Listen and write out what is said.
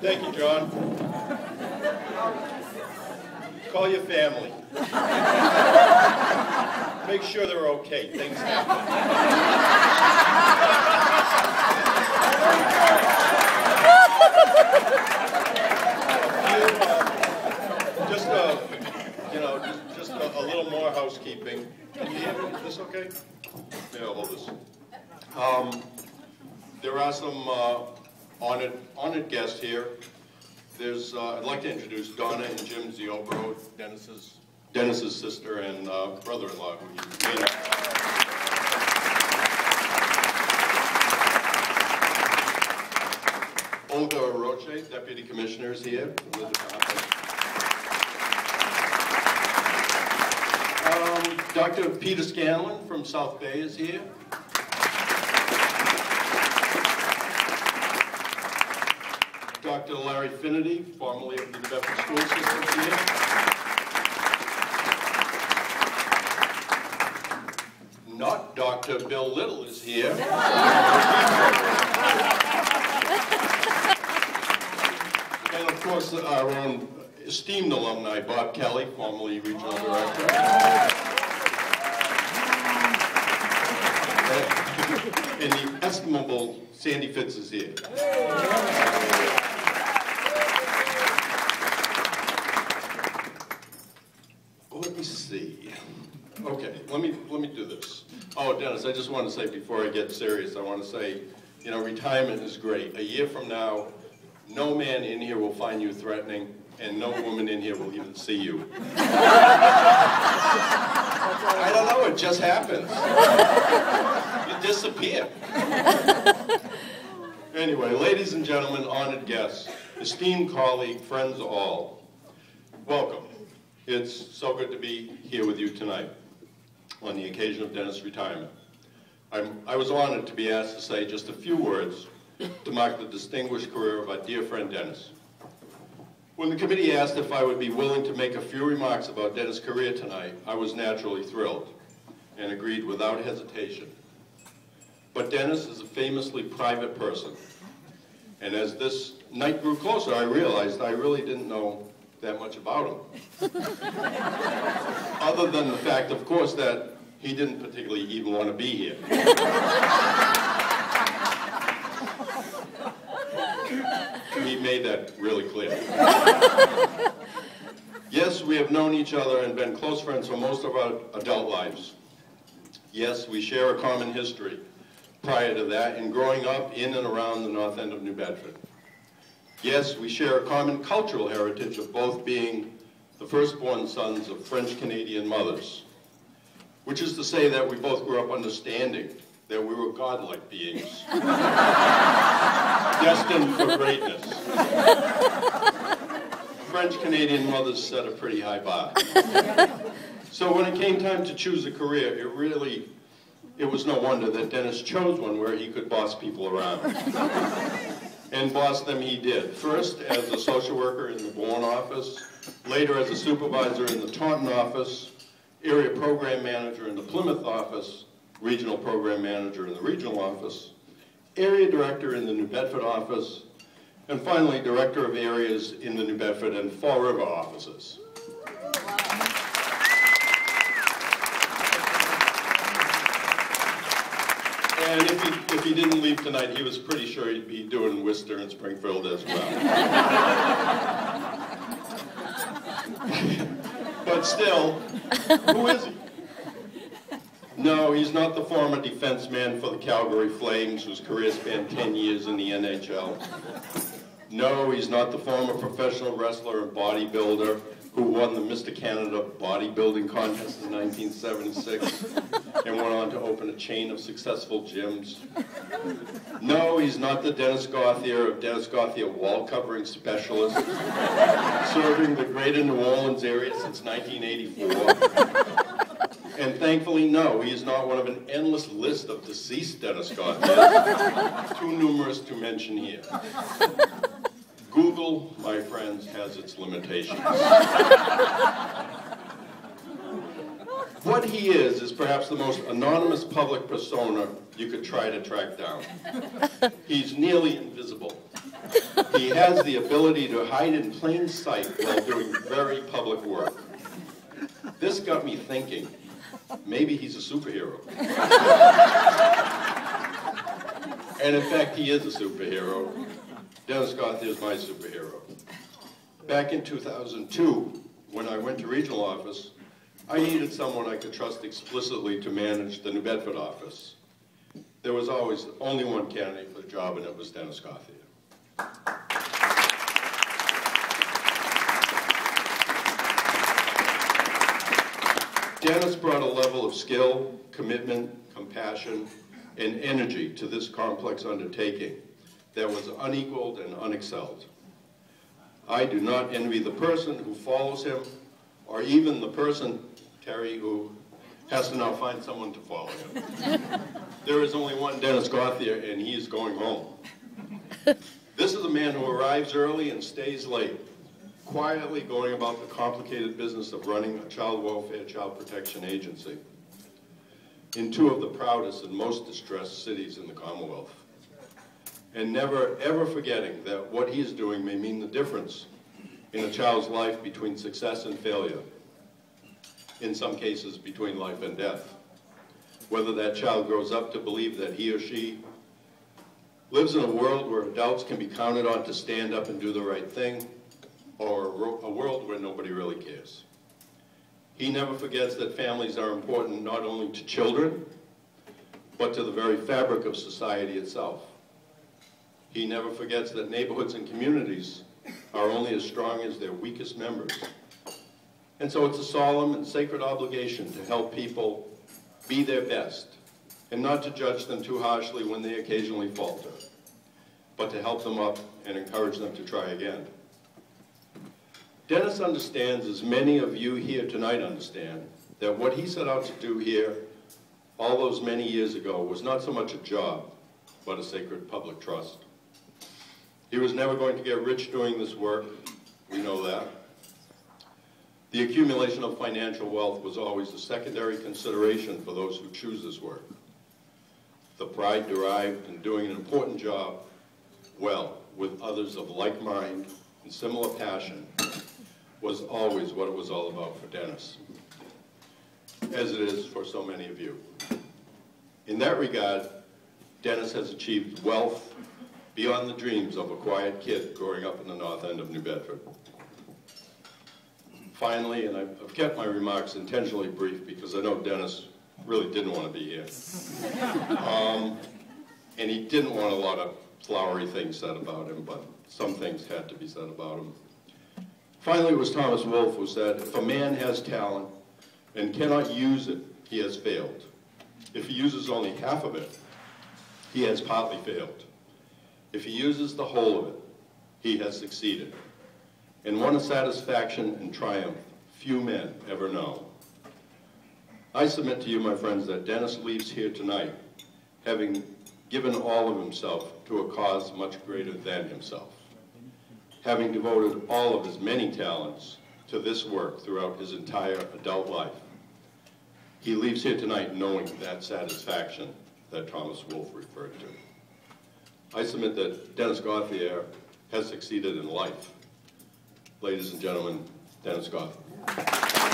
Thank you, John. Call your family. Make sure they're okay. Things happen. Just a little more housekeeping. Can you hear me? Is this okay? Yeah, I'll hold this. There are some honored guests here. I'd like to introduce Donna and Jim Ziobro, Dennis's sister and brother-in-law, who you may know. Olga Roche, Deputy Commissioner, is here. Dr. Peter Scanlon from South Bay is here. Dr. Larry Finnerty, formerly of the New Bedford School System, is here. Not Dr. Bill Little is here. And of course, our own esteemed alumni, Bob Kelly, formerly Regional Director. And the estimable Sandy Fitz is here. Let me see. Okay, let me do this. Oh, Dennis, I just want to say before I get serious, I want to say, you know, retirement is great. A year from now, no man in here will find you threatening, and no woman in here will even see you. I don't know, it just happens. You disappear. Anyway, ladies and gentlemen, honored guests, esteemed colleague, friends all, welcome. It's so good to be here with you tonight on the occasion of Dennis' retirement. I was honored to be asked to say just a few words to mark the distinguished career of our dear friend Dennis. When the committee asked if I would be willing to make a few remarks about Dennis' career tonight, I was naturally thrilled and agreed without hesitation. But Dennis is a famously private person, and as this night grew closer, I realized I really didn't know that much about him. Other than the fact, of course, that he didn't particularly even want to be here. He made that really clear. Yes, we have known each other and been close friends for most of our adult lives. Yes, we share a common history prior to that and growing up in and around the north end of New Bedford. Yes, we share a common cultural heritage of both being the firstborn sons of French-Canadian mothers, which is to say that we both grew up understanding that we were godlike beings, destined for greatness. French-Canadian mothers set a pretty high bar. So when it came time to choose a career, it was no wonder that Dennis chose one where he could boss people around. And boss them he did. First as a social worker in the Bourne office, later as a supervisor in the Taunton office, area program manager in the Plymouth office, regional program manager in the regional office, area director in the New Bedford office, and finally director of areas in the New Bedford and Fall River offices. And if he didn't leave tonight, he was pretty sure he'd be doing Worcester and Springfield as well. But still, who is he? No, he's not the former defenseman for the Calgary Flames, whose career spanned 10 years in the NHL. No, he's not the former professional wrestler and bodybuilder who won the Mr. Canada bodybuilding contest in 1976 and went on to open a chain of successful gyms. No, he's not the Dennis Gauthier of Dennis Gauthier wall covering specialist, serving the greater New Orleans area since 1984. And thankfully, no, he is not one of an endless list of deceased Dennis Gauthiers, too numerous to mention here. Google, my friends, has its limitations. What he is perhaps the most anonymous public persona you could try to track down. He's nearly invisible. He has the ability to hide in plain sight while doing very public work. This got me thinking, maybe he's a superhero. And in fact, he is a superhero. Dennis Gauthier is my superhero. Back in 2002, when I went to regional office, I needed someone I could trust explicitly to manage the New Bedford office. There was always only one candidate for the job, and it was Dennis Gauthier. Dennis brought a level of skill, commitment, compassion, and energy to this complex undertaking that was unequaled and unexcelled. I do not envy the person who follows him, or even the person, Terry, who has to now find someone to follow him. There is only one Dennis Gauthier, and he is going home. This is a man who arrives early and stays late, quietly going about the complicated business of running a child welfare, child protection agency in two of the proudest and most distressed cities in the Commonwealth. And never, ever forgetting that what he is doing may mean the difference in a child's life between success and failure, in some cases between life and death. Whether that child grows up to believe that he or she lives in a world where adults can be counted on to stand up and do the right thing, or a world where nobody really cares. He never forgets that families are important not only to children, but to the very fabric of society itself. He never forgets that neighborhoods and communities are only as strong as their weakest members. And so it's a solemn and sacred obligation to help people be their best, and not to judge them too harshly when they occasionally falter, but to help them up and encourage them to try again. Dennis understands, as many of you here tonight understand, that what he set out to do here all those many years ago was not so much a job, but a sacred public trust. He was never going to get rich doing this work, we know that. The accumulation of financial wealth was always a secondary consideration for those who choose this work. The pride derived in doing an important job well with others of like mind and similar passion was always what it was all about for Dennis, as it is for so many of you. In that regard, Dennis has achieved wealth beyond the dreams of a quiet kid growing up in the north end of New Bedford. Finally, and I've kept my remarks intentionally brief because I know Dennis really didn't want to be here. And he didn't want a lot of flowery things said about him, but some things had to be said about him. Finally, it was Thomas Wolfe who said, if a man has talent and cannot use it, he has failed. If he uses only half of it, he has partly failed. If he uses the whole of it, he has succeeded. And won a satisfaction and triumph few men ever know. I submit to you, my friends, that Dennis leaves here tonight having given all of himself to a cause much greater than himself, having devoted all of his many talents to this work throughout his entire adult life. He leaves here tonight knowing that satisfaction that Thomas Wolfe referred to. I submit that Dennis Gauthier has succeeded in life. Ladies and gentlemen, Dennis Gauthier.